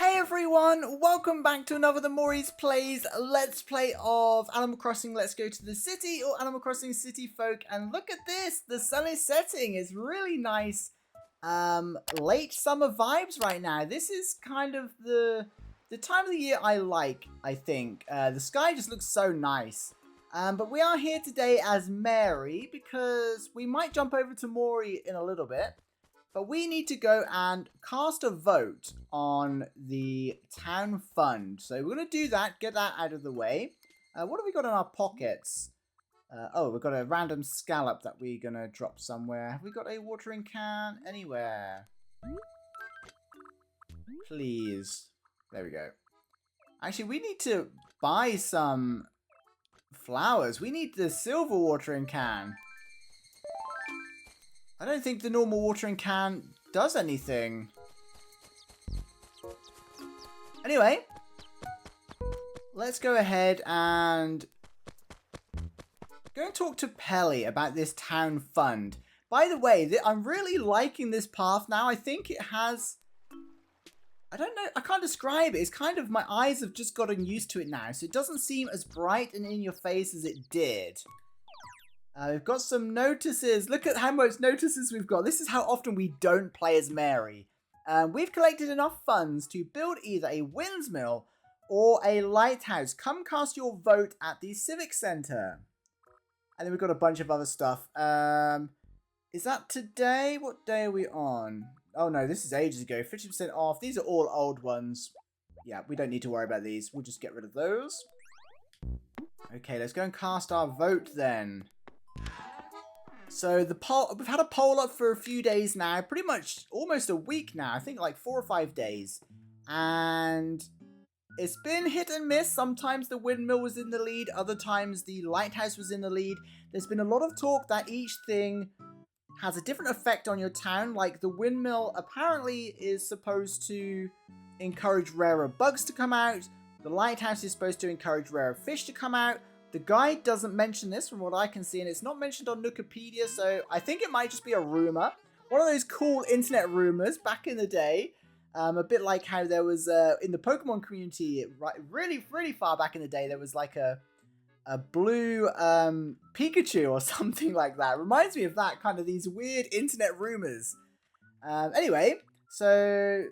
Hey everyone, welcome back to another The Mori's Plays Let's Play of Animal Crossing Let's Go to the City or Animal Crossing City Folk. And look at this, the sun is setting. It's really nice late summer vibes right now. This is kind of the time of the year I like, I think. The sky just looks so nice. But we are here today as Mary because we might jump over to Mori in a little bit. But we need to go and cast a vote on the town fund. So we're going to do that, get that out of the way. What have we got in our pockets? Oh, we've got a random scallop that we're going to drop somewhere. Have we got a watering can anywhere? Please. There we go. Actually, we need to buy some flowers. We need the silver watering can. I don't think the normal watering can does anything. Anyway, let's go ahead and go and talk to Pelly about this town fund. By the way, I'm really liking this path now. I think it has... I don't know, I can't describe it. It's kind of, my eyes have just gotten used to it now. So it doesn't seem as bright and in your face as it did. We've got some notices. Look at how much notices we've got. This is how often we don't play as Mary. We've collected enough funds to build either a windmill or a lighthouse. Come cast your vote at the Civic Centre. And then we've got a bunch of other stuff. Is that today? What day are we on? Oh no, this is ages ago. 50% off. These are all old ones. Yeah, we don't need to worry about these. We'll just get rid of those. Okay, let's go and cast our vote then. So the poll, we've had a poll up for a few days now, pretty much almost a week now, I think like 4 or 5 days. And it's been hit and miss. Sometimes the windmill was in the lead, other times the lighthouse was in the lead. There's been a lot of talk that each thing has a different effect on your town. Like the windmill apparently is supposed to encourage rarer bugs to come out. The lighthouse is supposed to encourage rarer fish to come out. The guide doesn't mention this from what I can see, and it's not mentioned on Wikipedia, so I think it might just be a rumor. One of those cool internet rumors back in the day. A bit like how there was, in the Pokemon community, really far back in the day, there was like a blue Pikachu or something like that. Reminds me of that, kind of these weird internet rumors. Anyway, so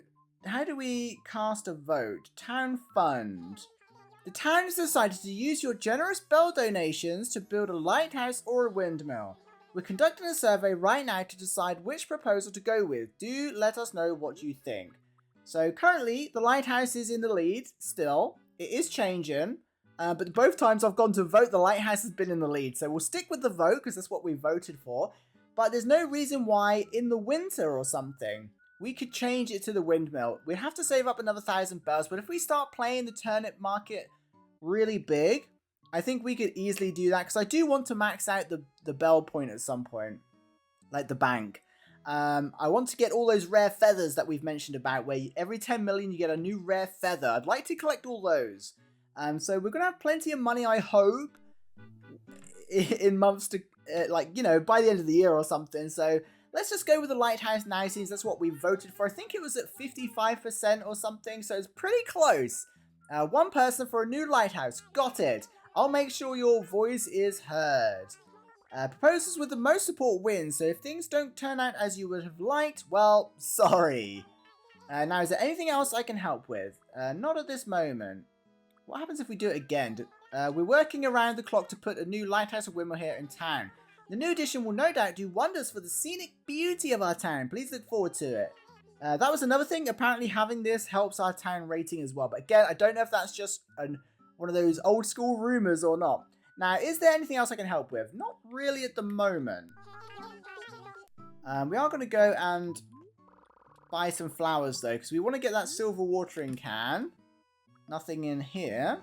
how do we cast a vote? Town fund. The town has decided to use your generous bell donations to build a lighthouse or a windmill. We're conducting a survey right now to decide which proposal to go with. Do let us know what you think. So currently, the lighthouse is in the lead still. It is changing, but both times I've gone to vote, the lighthouse has been in the lead. So we'll stick with the vote because that's what we voted for. But there's no reason why in the winter or something, we could change it to the windmill. We'd have to save up another 1,000 bells, but if we start playing the turnip market really big, I think we could easily do that, because I do want to max out the bell point at some point, like the bank. I want to get all those rare feathers that we've mentioned about, where every 10 million you get a new rare feather. I'd like to collect all those. So we're going to have plenty of money, I hope, in months to, like, you know, by the end of the year or something. So let's just go with the lighthouse now, since that's what we voted for. I think it was at 55% or something, so it's pretty close. One person for a new lighthouse. Got it. I'll make sure your voice is heard. Proposals with the most support win, so if things don't turn out as you would have liked, well, sorry. Now, is there anything else I can help with? Not at this moment. What happens if we do it again? We're working around the clock to put a new lighthouse or windmill here in town. The new addition will no doubt do wonders for the scenic beauty of our town. Please look forward to it. That was another thing. Apparently having this helps our town rating as well. But again, I don't know if that's just one of those old school rumors or not. Now, is there anything else I can help with? Not really at the moment. We are going to go and buy some flowers though, because we want to get that silver watering can. Nothing in here.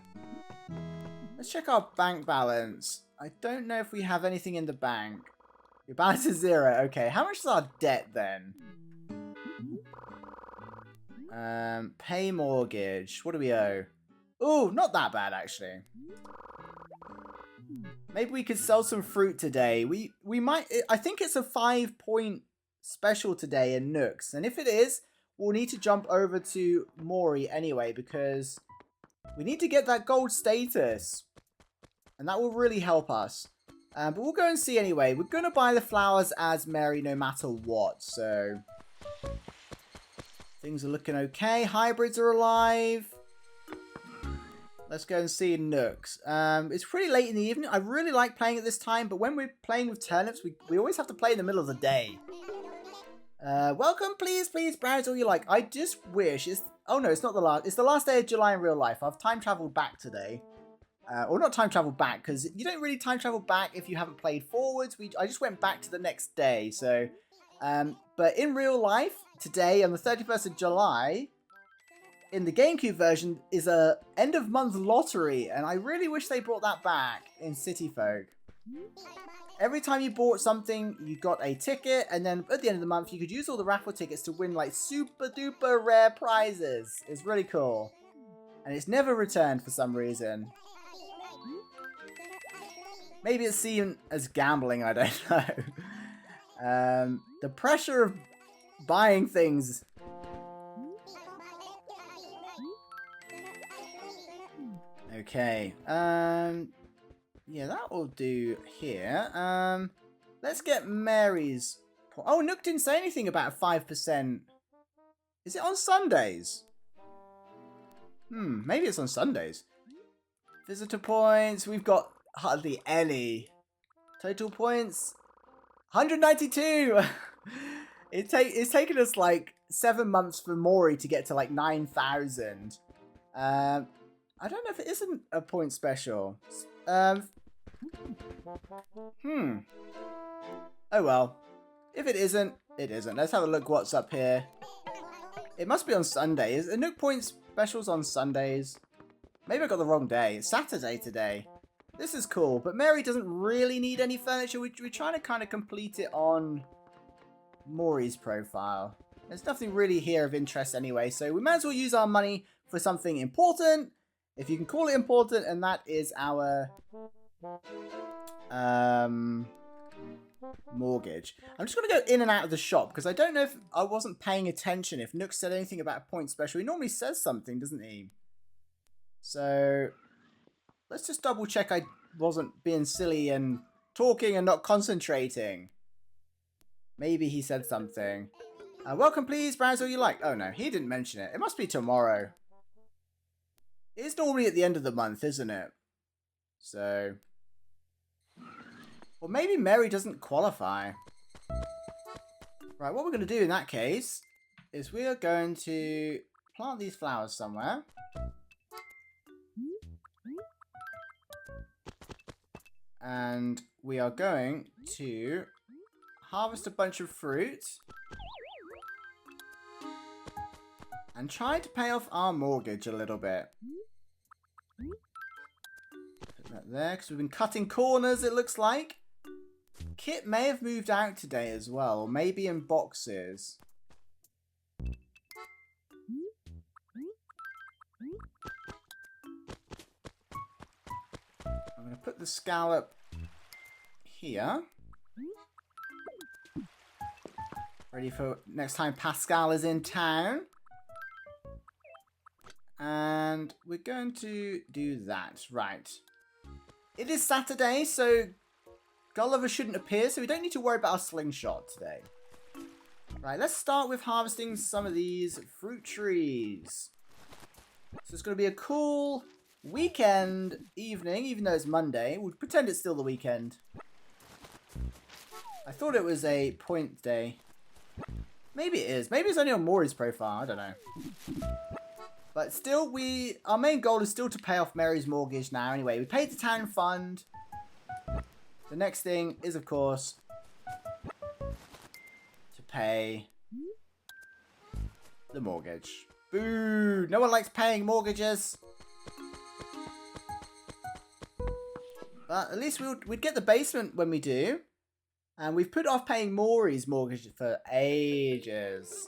Let's check our bank balance. I don't know if we have anything in the bank. Your balance is 0. Okay, how much is our debt then? Pay mortgage. What do we owe? Oh, not that bad actually. Maybe we could sell some fruit today. We might. I think it's a 5-point special today in Nooks, and if it is, we'll need to jump over to Mori anyway, because we need to get that gold status. And that will really help us. But we'll go and see anyway. We're going to buy the flowers as Mary no matter what. So things are looking okay. Hybrids are alive. Let's go and see Nooks. It's pretty late in the evening. I really like playing at this time. But when we're playing with turnips, we always have to play in the middle of the day. Welcome, please browse all you like. I just wish oh no, it's not the last. It's the last day of July in real life. I've time traveled back today. Or not time travel back, because you don't really time travel back if you haven't played forwards. I just went back to the next day. So, but in real life, today on the 31st of July, in the GameCube version, is a end of month lottery, and I really wish they brought that back in City Folk. Every time you bought something, you got a ticket, and then at the end of the month, you could use all the raffle tickets to win like super duper rare prizes. It's really cool, and it's never returned for some reason. Maybe it's seen as gambling, I don't know. The pressure of buying things. Okay. Yeah, that will do here. Let's get Mary's. Oh, Nook didn't say anything about 5%. Is it on Sundays? Maybe it's on Sundays. Visitor points. We've got hardly any. Total points 192. It's taken us like 7 months for Mori to get to like 9,000. I don't know if it isn't a point special. Oh well. If it isn't, it isn't. Let's have a look what's up here. It must be on Sundays. Are Nook point specials on Sundays? Maybe I got the wrong day. It's Saturday today. This is cool, but Mary doesn't really need any furniture. We're trying to kind of complete it on Mori's profile. There's nothing really here of interest anyway, so we might as well use our money for something important, if you can call it important, and that is our mortgage. I'm just going to go in and out of the shop, because I don't know if I wasn't paying attention if Nook said anything about a point special. He normally says something, doesn't he? So let's just double check I wasn't being silly and talking and not concentrating. Maybe he said something. Welcome, please. Browse all you like. Oh, no. He didn't mention it. It must be tomorrow. It's normally at the end of the month, isn't it? So. Well, maybe Mary doesn't qualify. Right, what we're going to do in that case is we are going to plant these flowers somewhere. And we are going to harvest a bunch of fruit and try to pay off our mortgage a little bit. Put that there, because we've been cutting corners, it looks like. Kit may have moved out today as well, or maybe in boxes. I'm going to put the scallop here. Ready for next time Pascal is in town. And we're going to do that. Right. It is Saturday, so Gulliver shouldn't appear, so we don't need to worry about our slingshot today. Right, let's start with harvesting some of these fruit trees. So it's going to be a cool weekend evening, even though it's Monday. We'll pretend it's still the weekend. I thought it was a point day. Maybe it is. Maybe it's only on Mori's profile. I don't know. But still, our main goal is still to pay off Mary's mortgage now. Anyway, we paid the town fund. The next thing is, of course, to pay the mortgage. Boo! No one likes paying mortgages. But at least we'd get the basement when we do. And we've put off paying Mori's mortgage for ages.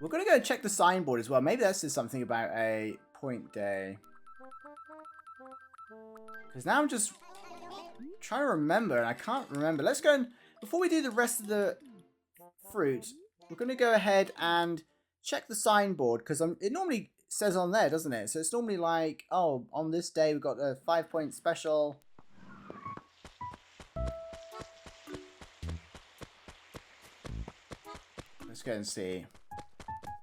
We're going to go check the signboard as well. Maybe that says something about a point day. Because now I'm just trying to remember, and I can't remember. Let's go and, before we do the rest of the fruit, we're going to go ahead and check the signboard, because it normally says on there, doesn't it? So it's normally like, oh, on this day we've got a 5-point special. Let's go and see.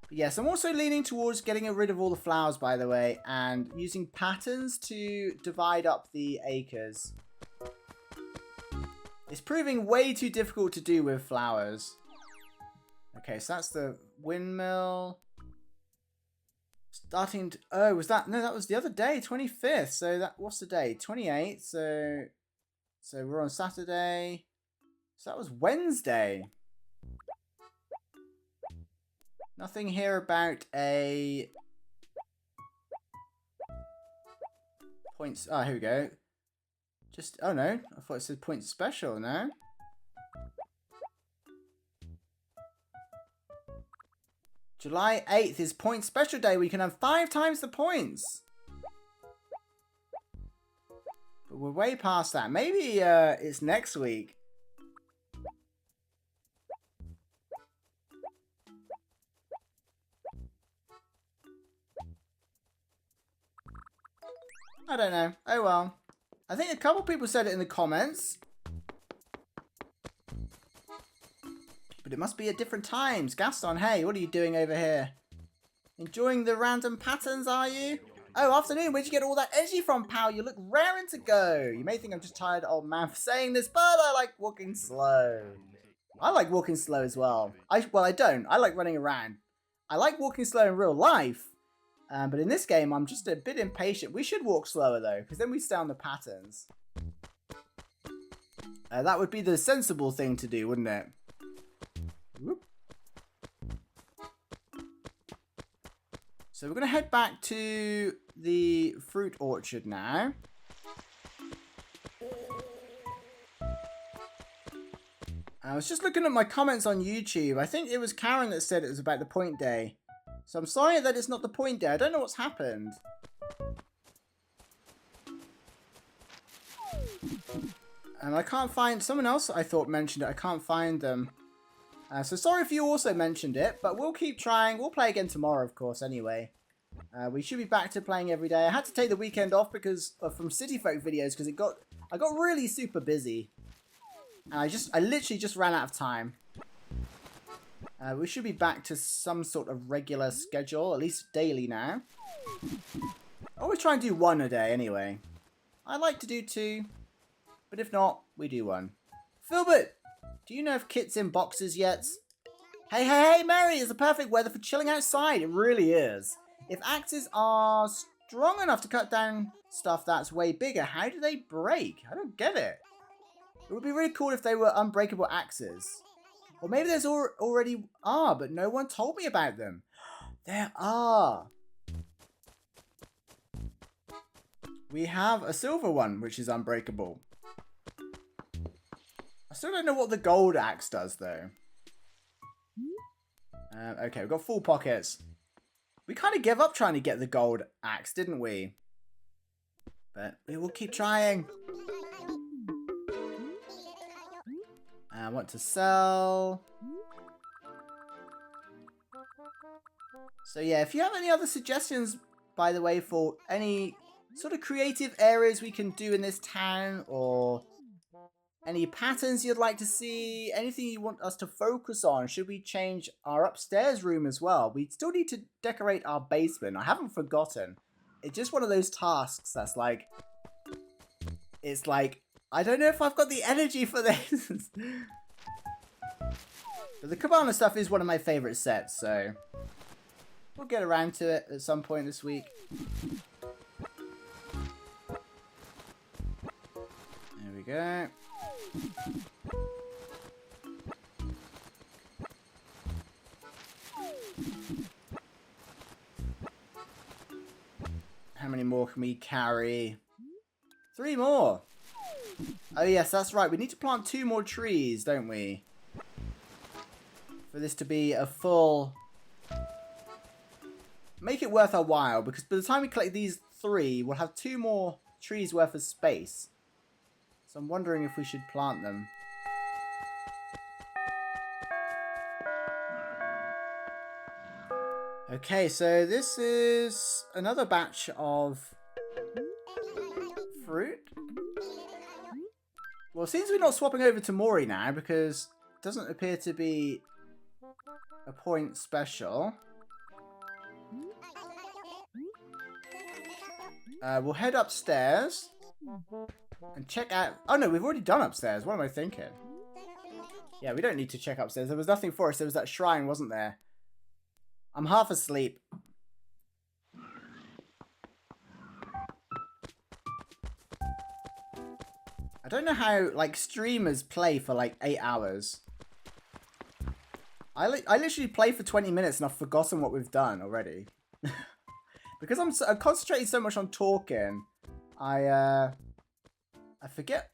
But yes, I'm also leaning towards getting rid of all the flowers, by the way, and using patterns to divide up the acres. It's proving way too difficult to do with flowers. Okay, so that's the windmill. Starting to... Oh, was that... No, that was the other day, 25th. So that... What's the day? 28th. So we're on Saturday. So that was Wednesday. Nothing here about a... Points... Oh, here we go. Just... Oh, no. I thought it said point special, no? July 8th is point special day. We can have 5 times the points. But we're way past that. Maybe it's next week. I don't know. Oh well. I think a couple people said it in the comments. But it must be at different times. Gaston, hey, what are you doing over here? Enjoying the random patterns, are you? Oh, afternoon, where'd you get all that energy from, pal? You look raring to go. You may think I'm just tired old man for saying this, but I like walking slow. I like walking slow as well. Well, I don't. I like running around. I like walking slow in real life. But in this game, I'm just a bit impatient. We should walk slower, though, because then we stay on the patterns. That would be the sensible thing to do, wouldn't it? Whoop. So we're going to head back to the fruit orchard now. I was just looking at my comments on YouTube. I think it was Karen that said it was about the point day. So I'm sorry that it's not the point day. I don't know what's happened. And I can't find... Someone else I thought mentioned it. I can't find them. So sorry if you also mentioned it. But we'll keep trying. We'll play again tomorrow, of course, anyway. We should be back to playing every day. I had to take the weekend off because from City Folk videos. Because I got really super busy. And I literally just ran out of time. We should be back to some sort of regular schedule, at least daily now. I always try and do 1 a day anyway. I like to do 2, but if not, we do 1. Filbert, do you know if Kit's in boxes yet? Hey, Mary, it's the perfect weather for chilling outside. It really is. If axes are strong enough to cut down stuff that's way bigger, how do they break? I don't get it. It would be really cool if they were unbreakable axes. Or maybe there's already are, but no one told me about them. There are. We have a silver one, which is unbreakable. I still don't know what the gold axe does, though. Okay, we've got full pockets. We kind of gave up trying to get the gold axe, didn't we? But we will keep trying. I want to sell. So yeah, if you have any other suggestions, by the way, for any sort of creative areas we can do in this town, or any patterns you'd like to see, anything you want us to focus on, should we change our upstairs room as well? We still need to decorate our basement. I haven't forgotten. It's just one of those tasks that's like, it's like, I don't know if I've got the energy for this. But the Cabana stuff is one of my favourite sets, so we'll get around to it at some point this week. There we go. How many more can we carry? 3 more. Oh yes, that's right. We need to plant 2 more trees, don't we? For this to be a full... Make it worth our while, because by the time we collect these 3, we'll have 2 more trees worth of space. So I'm wondering if we should plant them. Okay, so this is another batch of fruit. Well, it seems we're not swapping over to Mori now because it doesn't appear to be a point special. We'll head upstairs and check out... Oh no, we've already done upstairs. What am I thinking? Yeah, we don't need to check upstairs. There was nothing for us. There was that shrine, wasn't there? I'm half asleep. I don't know how, like, streamers play for, like, 8 hours. I literally play for 20 minutes and I've forgotten what we've done already. Because I'm concentrating so much on talking, I forget,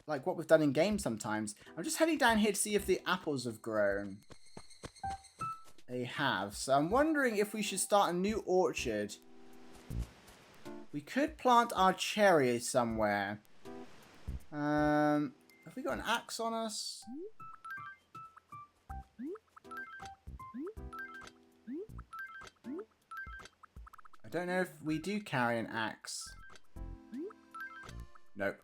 like, what we've done in game sometimes. I'm just heading down here to see if the apples have grown. They have. So I'm wondering if we should start a new orchard. We could plant our cherries somewhere. Have we got an axe on us? I don't know if we do carry an axe. Nope.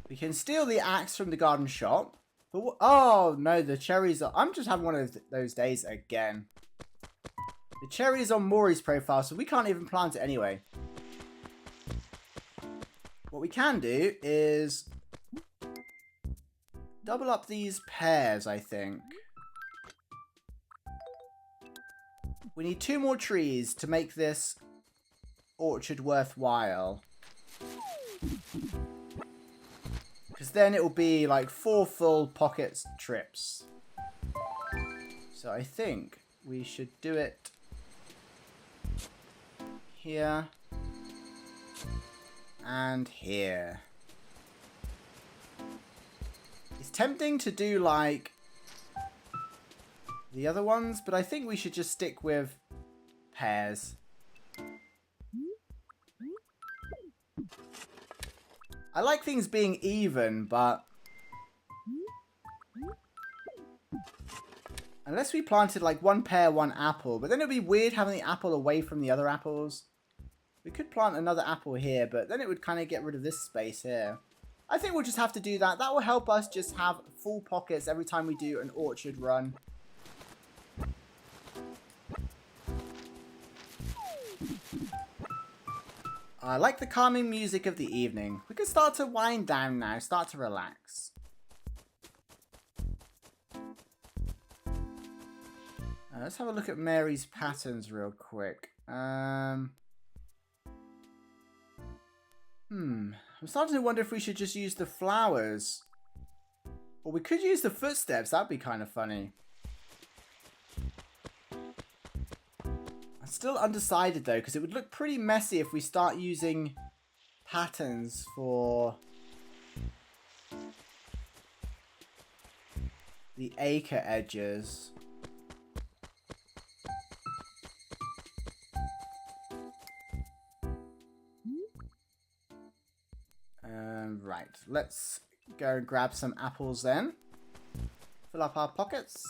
We can steal the axe from the garden shop. But oh, no, the cherries are... I'm just having one of those days again. The cherry is on Mori's profile, so we can't even plant it anyway. What we can do is double up these pears, I think. We need 2 more trees to make this orchard worthwhile. Because then it will be like 4 full pocket trips. So I think we should do it here and here. It's tempting to do like the other ones, but I think we should just stick with pears. I like things being even, but unless we planted like 1 pear, 1 apple, but then it would be weird having the apple away from the other apples. We could plant another apple here, but then it would kind of get rid of this space here. I think we'll just have to do that. That will help us just have full pockets every time we do an orchard run. I like the calming music of the evening. We can start to wind down now, start to relax. Let's have a look at Mary's patterns real quick. I'm starting to wonder if we should just use the flowers. Or we could use the footsteps, that'd be kind of funny. Still undecided though, because it would look pretty messy if we start using patterns for the acre edges. Right, let's go and grab some apples then. Fill up our pockets.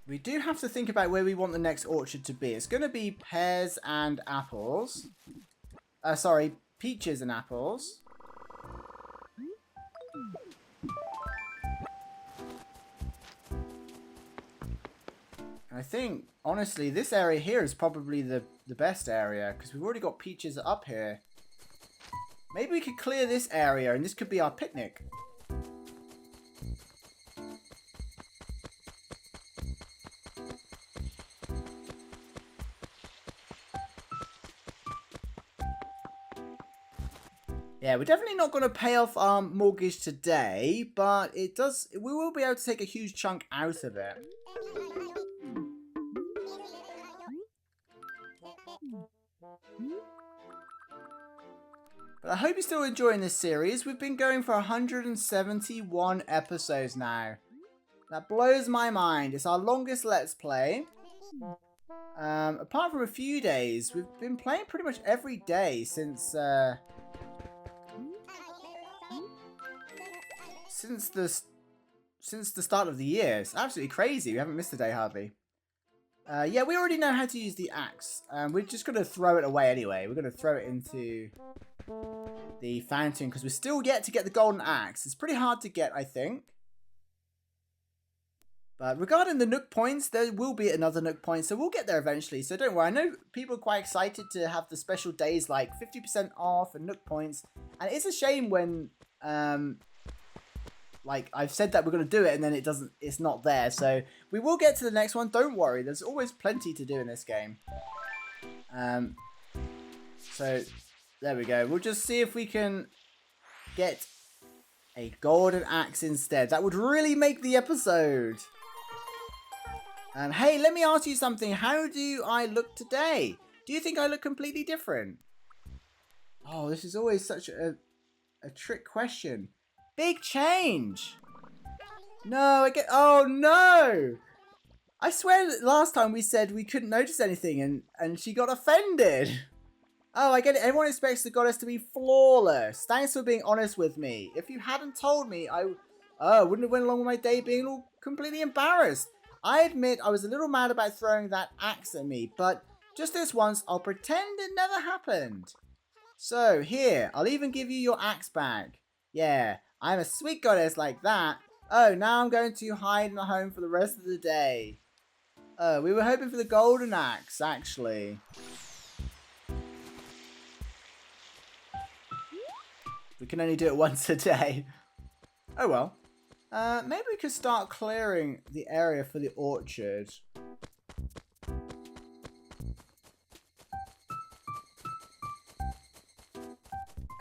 We do have to think about where we want the next orchard to be. It's going to be pears and apples. Sorry, peaches and apples. I think, honestly, this area here is probably the best area because we've already got peaches up here. Maybe we could clear this area and this could be our picnic. Yeah, we're definitely not going to pay off our mortgage today, but we will be able to take a huge chunk out of it. But I hope you're still enjoying this series. We've been going for 171 episodes now. That blows my mind. It's our longest Let's Play. Apart from a few days, we've been playing pretty much every day since the start of the year. It's absolutely crazy. We haven't missed a day hardly. Yeah, we already know how to use the axe. We're just going to throw it away anyway. We're going to throw it into the fountain because we're still yet to get the golden axe. It's pretty hard to get, I think. But regarding the Nook points, there will be another Nook point, so we'll get there eventually. So don't worry. I know people are quite excited to have the special days like 50% off and Nook points. And it's a shame when, like, I've said that we're going to do it and then it's not there. So we will get to the next one. Don't worry. There's always plenty to do in this game. So there we go. We'll just see if we can get a golden axe instead. That would really make the episode. Hey, let me ask you something. How do I look today? Do you think I look completely different? Oh, this is always such a trick question. Big change. No, oh no. I swear that last time we said we couldn't notice anything and she got offended. Oh, I get it. Everyone expects the goddess to be flawless. Thanks for being honest with me. If you hadn't told me, I wouldn't have went along with my day being all completely embarrassed. I admit I was a little mad about throwing that axe at me, but just this once, I'll pretend it never happened. So, here, I'll even give you your axe back. Yeah, I'm a sweet goddess like that. Oh, now I'm going to hide in a home for the rest of the day. Oh, we were hoping for the golden axe, actually. We can only do it once a day. Oh well. Maybe we could start clearing the area for the orchard.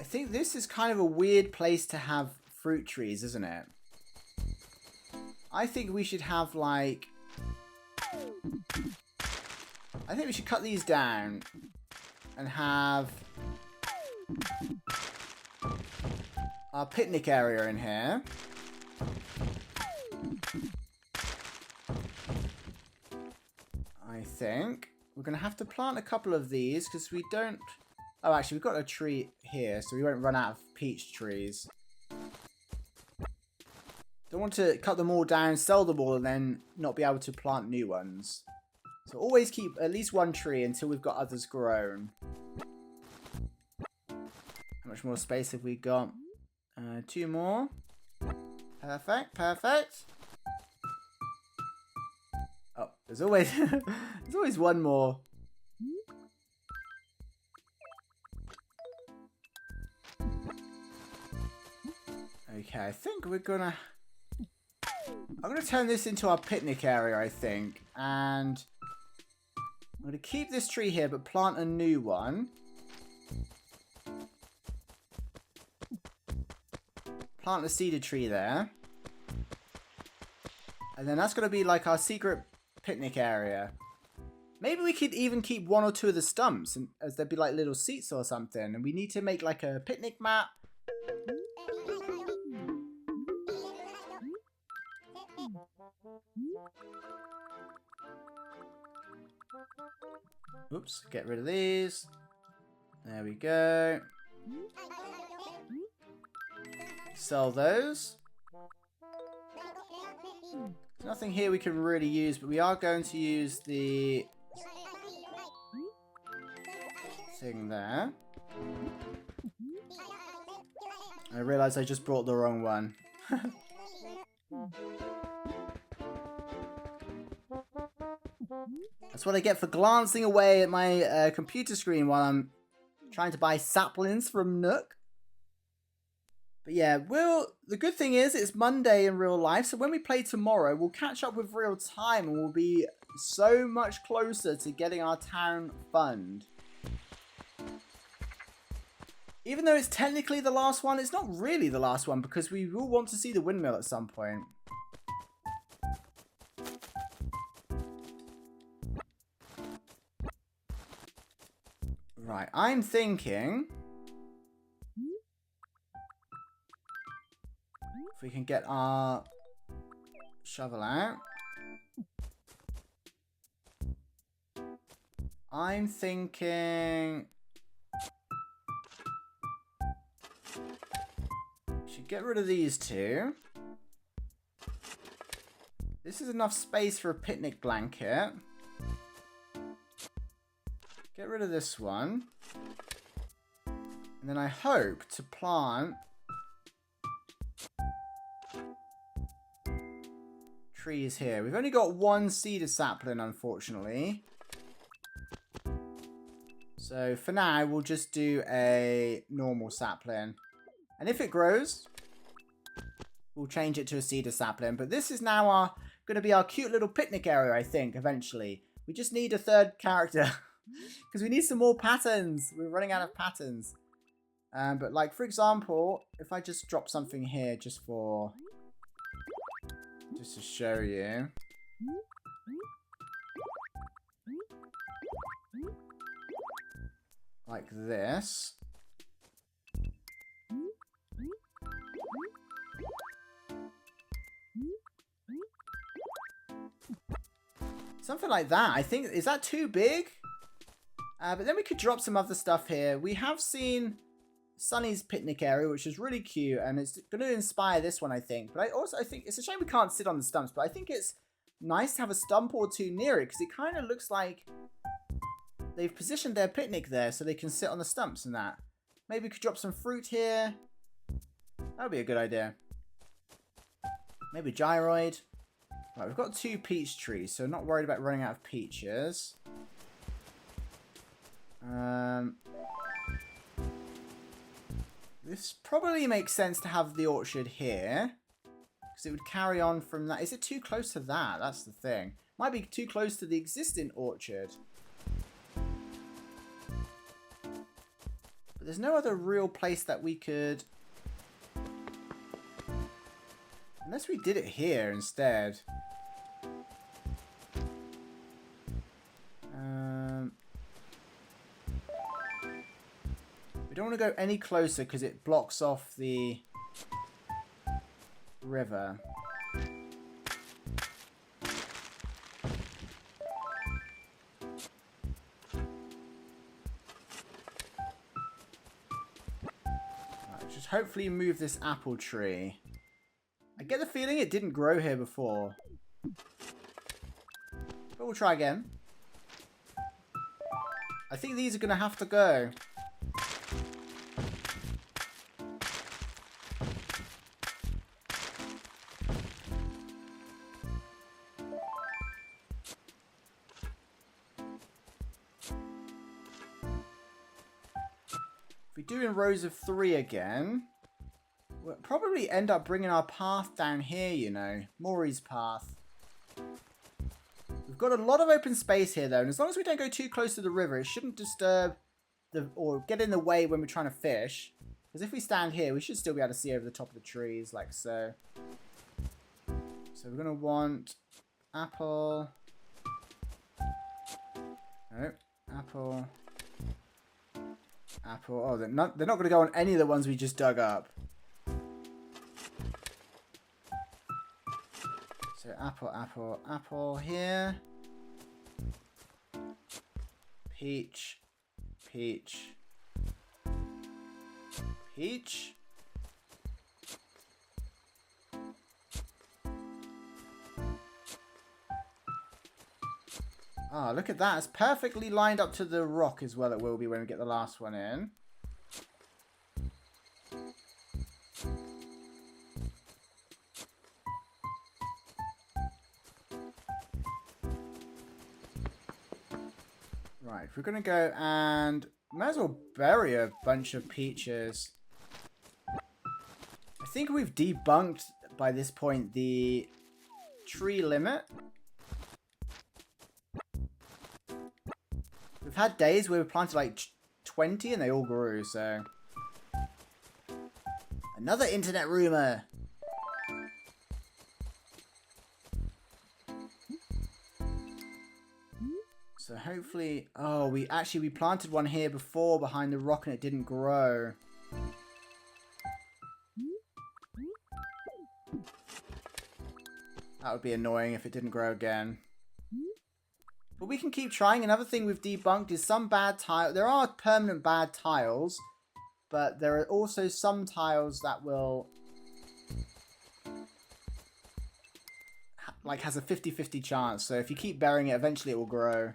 I think this is kind of a weird place to have fruit trees, isn't it? I think we should have like... I think we should cut these down and have our picnic area in here. I think we're going to have to plant a couple of these because we don't... Oh, actually, we've got a tree here, so we won't run out of peach trees. Don't want to cut them all down, sell them all, and then not be able to plant new ones. So always keep at least one tree until we've got others grown. How much more space have we got? 2 more. Perfect, perfect. Oh, there's always there's always one more. Okay, I think we're gonna... I'm gonna turn this into our picnic area, I think. And I'm gonna keep this tree here, but plant a new one. Plant a cedar tree there. And then that's gonna be like our secret picnic area. Maybe we could even keep 1 or 2 of the stumps, and as there'd be like little seats or something. And we need to make like a picnic map. Oops, get rid of these. There we go. Sell those. There's nothing here we can really use, but we are going to use the thing there. I realised I just brought the wrong one. That's what I get for glancing away at my computer screen while I'm trying to buy saplings from Nook. But yeah, the good thing is it's Monday in real life, so when we play tomorrow, we'll catch up with real time and we'll be so much closer to getting our town fund. Even though it's technically the last one, it's not really the last one because we will want to see the windmill at some point. Right, I'm thinking if we can get our shovel out. I'm thinking... should get rid of these two. This is enough space for a picnic blanket. Get rid of this one. And then I hope to plant trees here. We've only got one cedar sapling, unfortunately. So for now, we'll just do a normal sapling. And if it grows, we'll change it to a cedar sapling. But this is now going to be our cute little picnic area, I think, eventually. We just need a third character. Because we need some more patterns. We're running out of patterns. But like, for example, if I just drop something here just to show you. Like this. Something like that. I think, is that too big? But then we could drop some other stuff here. We have seen Sunny's picnic area, which is really cute, and it's going to inspire this one, I think. But I think it's a shame we can't sit on the stumps, but I think it's nice to have a stump or two near it, because it kind of looks like they've positioned their picnic there so they can sit on the stumps and that. Maybe we could drop some fruit here. That would be a good idea. Maybe gyroid. Right, we've got 2 peach trees, so not worried about running out of peaches. This probably makes sense to have the orchard here, because it would carry on from that. Is it too close to that? That's the thing. Might be too close to the existing orchard. But there's no other real place that we could... unless we did it here instead. We don't want to go any closer because it blocks off the river. Right, just hopefully move this apple tree. I get the feeling it didn't grow here before. But we'll try again. I think these are going to have to go. If we do in rows of 3 again, we'll probably end up bringing our path down here, you know. Mori's path. We've got a lot of open space here, though. And as long as we don't go too close to the river, it shouldn't disturb or get in the way when we're trying to fish. Because if we stand here, we should still be able to see over the top of the trees, like so. So we're going to want apple. No, apple. Apple. Oh, they're not going to go on any of the ones we just dug up. So apple, apple, apple here. Peach, peach, peach. Ah, look at that. It's perfectly lined up to the rock as well. It will be when we get the last one in. Right, we're going to go and might as well bury a bunch of peaches. I think we've debunked by this point the tree limit. We've had days where we planted like 20 and they all grew, so. Another internet rumor. So hopefully, oh, we planted one here before behind the rock and it didn't grow. That would be annoying if it didn't grow again. But we can keep trying. Another thing we've debunked is some bad tile. There are permanent bad tiles, but there are also some tiles that will like has a 50-50 chance. So if you keep burying it, eventually it will grow.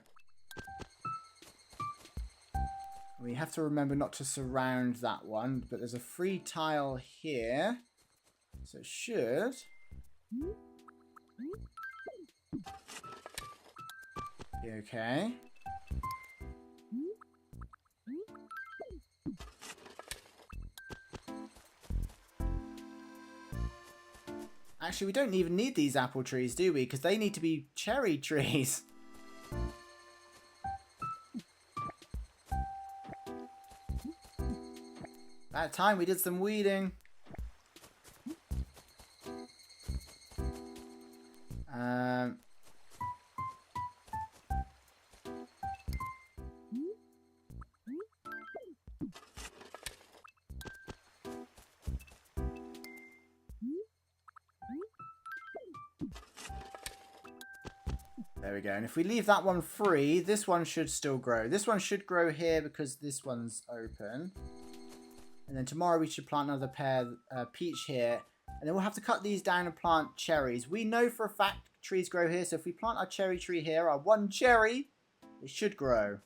We have to remember not to surround that one, but there's a free tile here. So it should. Be okay. Actually, we don't even need these apple trees, do we? Because they need to be cherry trees. That time we did some weeding. There we go. And if we leave that one free, this one should still grow. This one should grow here because this one's open. And then tomorrow we should plant another pair peach here. And then we'll have to cut these down and plant cherries. We know for a fact trees grow here. So if we plant our cherry tree here, our one cherry, it should grow.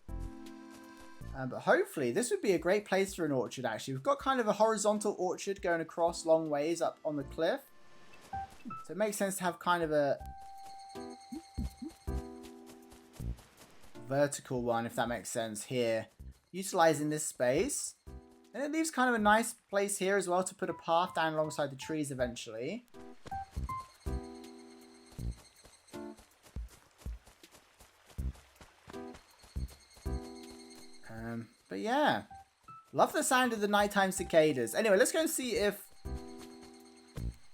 But hopefully this would be a great place for an orchard actually. We've got kind of a horizontal orchard going across long ways up on the cliff. So it makes sense to have kind of a vertical one, if that makes sense, here. Utilizing this space. And it leaves kind of a nice place here as well to put a path down alongside the trees eventually. But yeah. Love the sound of the nighttime cicadas. Anyway, let's go and see if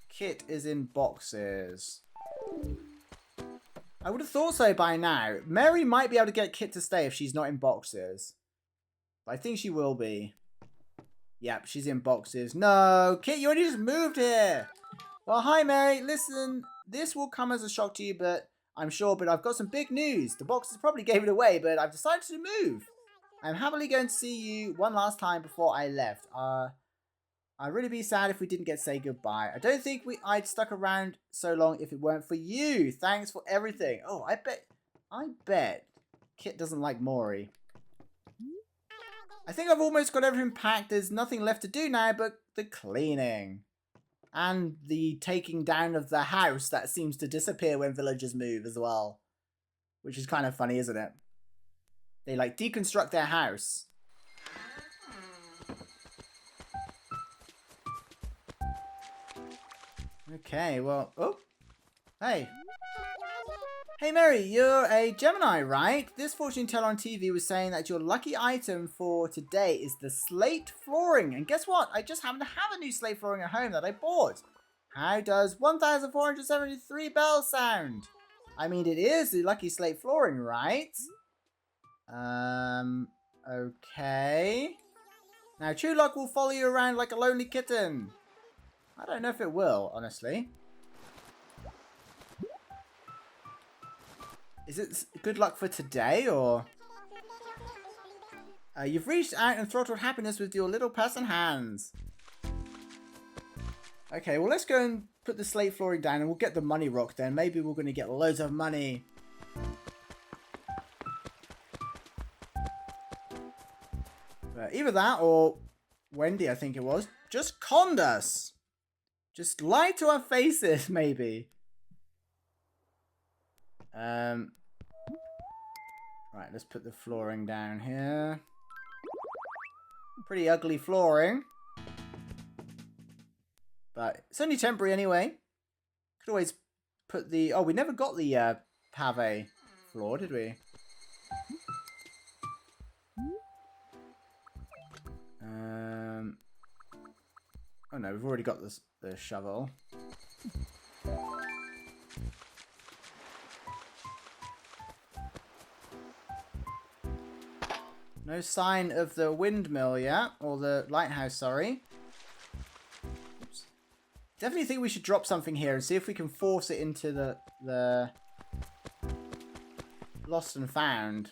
Kit is in boxes. I would have thought so by now. Mary might be able to get Kit to stay if she's not in boxes. But I think she will be. Yep, she's in boxes. No, Kit, you only just moved here. Well, hi, Mary. Listen, this will come as a shock to you, but I'm sure. But I've got some big news. The boxes probably gave it away, but I've decided to move. I'm happily going to see you one last time before I left. I'd really be sad if we didn't get to say goodbye. I don't think I'd stuck around so long if it weren't for you. Thanks for everything. Oh, I bet Kit doesn't like Mori. I think I've almost got everything packed. There's nothing left to do now but the cleaning. And the taking down of the house that seems to disappear when villagers move as well. Which is kind of funny, isn't it? They like deconstruct their house. Okay, well, oh, hey. Hey Mary, you're a Gemini, right? This fortune teller on TV was saying that your lucky item for today is the slate flooring. And guess what? I just happen to have a new slate flooring at home that I bought. How does 1,473 bells sound? I mean, it is the lucky slate flooring, right? Okay. Now, true luck will follow you around like a lonely kitten. I don't know if it will, honestly. Is it good luck for today, or? You've reached out and throttled happiness with your little person hands. Okay, well, let's go and put the slate flooring down and we'll get the money rock then. Maybe we're going to get loads of money. Either that or Wendy, I think it was, just conned us. Just lie to our faces, maybe. Right, let's put the flooring down here. Pretty ugly flooring. But it's only temporary anyway. Could always put the... Oh, we never got the pave floor, did we? Oh no, we've already got the shovel. No sign of the windmill yet, or the lighthouse, sorry. Oops. Definitely think we should drop something here and see if we can force it into the lost and found.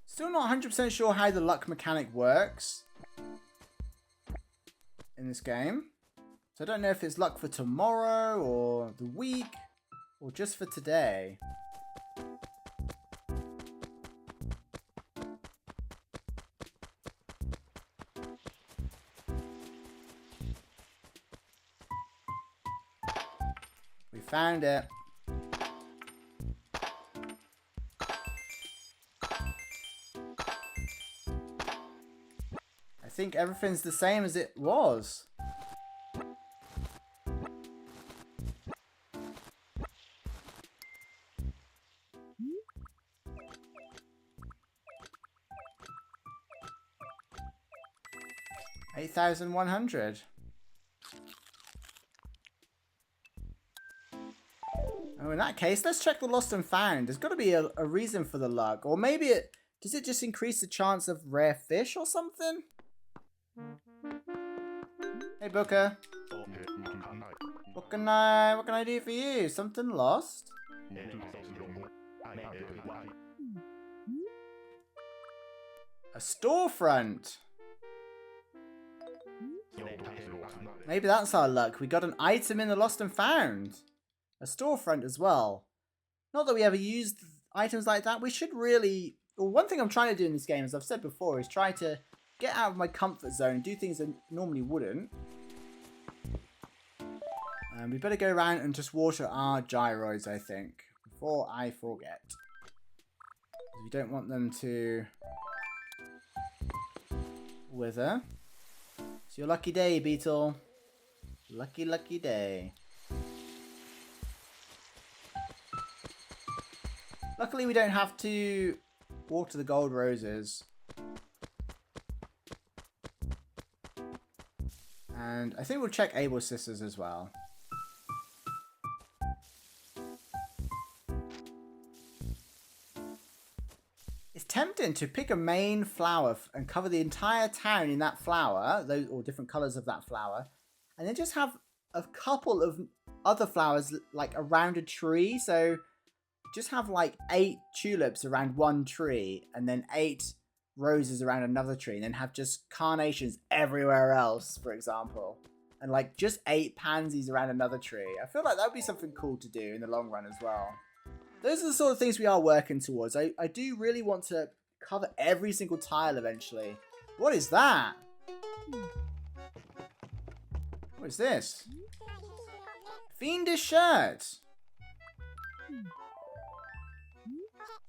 Still not 100% sure how the luck mechanic works in this game. So I don't know if it's luck for tomorrow or the week or just for today. We found it. I think everything's the same as it was. $8,100. Oh, in that case, let's check the lost and found. There's got to be a reason for the luck. Or maybe does it just increase the chance of rare fish or something? Hey, Booker. What can I do for you? Something lost? A storefront. Maybe that's our luck. We got an item in the lost and found. A storefront as well. Not that we ever used items like that. We should really... Well, one thing I'm trying to do in this game, as I've said before, is try to get out of my comfort zone, do things I normally wouldn't. We better go around and just water our gyroids, I think, before I forget. We don't want them to wither. It's your lucky day, Beetle. Lucky, lucky day. Luckily, we don't have to water the gold roses. And I think we'll check Able Sisters as well. It's tempting to pick a main flower and cover the entire town in that flower, or different colours of that flower, and then just have a couple of other flowers like around a tree. So just have like 8 tulips around one tree and then 8 roses around another tree, and then have just carnations everywhere else, for example, and like just 8 pansies around another tree. I feel like that would be something cool to do in the long run as well. Those are the sort of things we are working towards. I do really want to cover every single tile eventually. What is that? What is this? Fiendish shirt.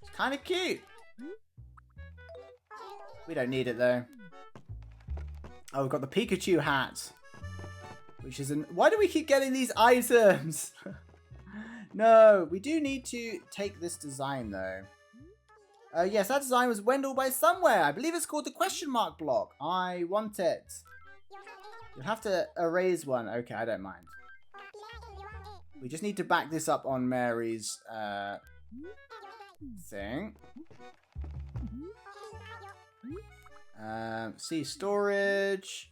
It's kind of cute. We don't need it though. Oh, we've got the Pikachu hat. Which is an... Why do we keep getting these items? No, we do need to take this design though. Yes, that design was Wendell by somewhere. I believe it's called the question mark block. I want it. You'll have to erase one. Okay, I don't mind. We just need to back this up on Mary's thing. See, storage.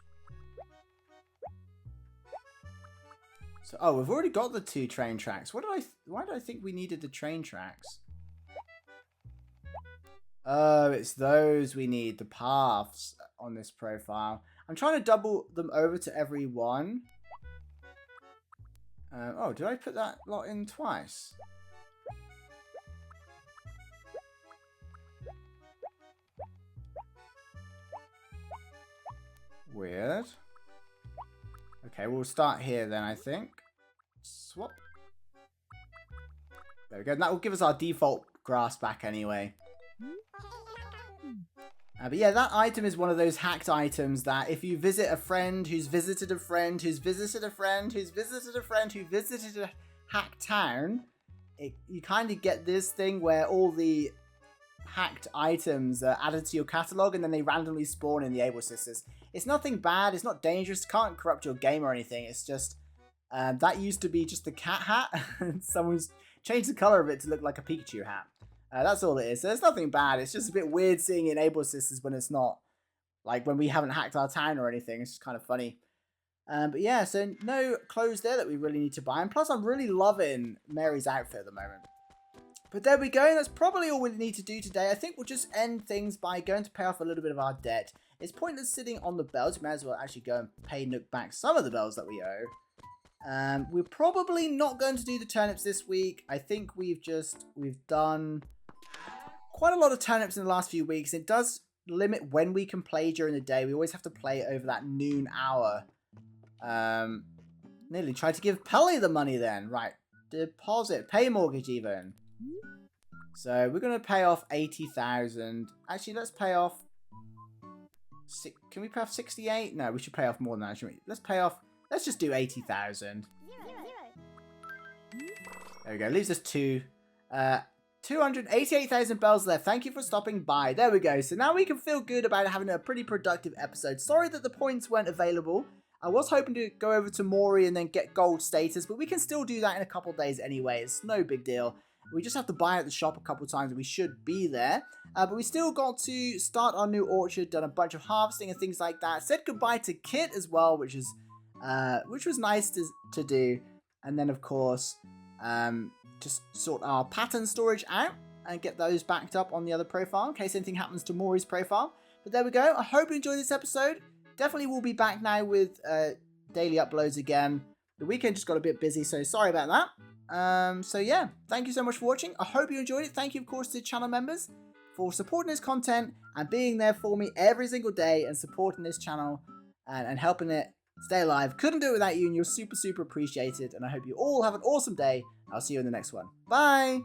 So, oh, we've already got the 2 train tracks. Why did I think we needed the train tracks? Oh, it's those we need, the paths on this profile. I'm trying to double them over to every one. Oh, did I put that lot in twice? Weird. Okay, we'll start here then, I think. Swap. There we go. And that will give us our default grass back anyway. But yeah, that item is one of those hacked items that if you visit a friend who's visited a friend who's visited a friend who's visited a friend who visited a hacked town, you kind of get this thing where all the hacked items are added to your catalogue and then they randomly spawn in the Able Sisters. It's nothing bad, it's not dangerous, can't corrupt your game or anything, it's just That used to be just a cat hat, and someone's changed the color of it to look like a Pikachu hat. That's all it is. So there's nothing bad. It's just a bit weird seeing enable assistants when it's not, like when we haven't hacked our town or anything. It's just kind of funny. But yeah, so no clothes there that we really need to buy. And plus, I'm really loving Mary's outfit at the moment. But there we go. That's probably all we need to do today. I think we'll just end things by going to pay off a little bit of our debt. It's pointless sitting on the bells. We may as well actually go and pay Nook back some of the bells that we owe. We're probably not going to do the turnips this week. I think we've done quite a lot of turnips in the last few weeks. It does limit when we can play during the day. We always have to play over that noon hour. Nearly tried to give Pelly the money then. Right. Deposit. Pay mortgage even. So we're going to pay off 80,000. Actually, let's pay off... Can we pay off 68? No, we should pay off more than that, shouldn't we? Let's just do 80,000. There we go. Leaves us 288,000 bells left. Thank you for stopping by. There we go. So now we can feel good about having a pretty productive episode. Sorry that the points weren't available. I was hoping to go over to Mori and then get gold status, but we can still do that in a couple of days anyway. It's no big deal. We just have to buy at the shop a couple of times and we should be there. But we still got to start our new orchard, done a bunch of harvesting and things like that. Said goodbye to Kit as well, which was nice to do. And then, of course, just sort our pattern storage out and get those backed up on the other profile in case anything happens to Maury's profile. But there we go. I hope you enjoyed this episode. Definitely will be back now with daily uploads again. The weekend just got a bit busy, so sorry about that. So yeah, thank you so much for watching. I hope you enjoyed it. Thank you, of course, to channel members for supporting this content and being there for me every single day and supporting this channel and helping it stay alive. Couldn't do it without you, and you're super, super appreciated. And I hope you all have an awesome day. I'll see you in the next one. Bye!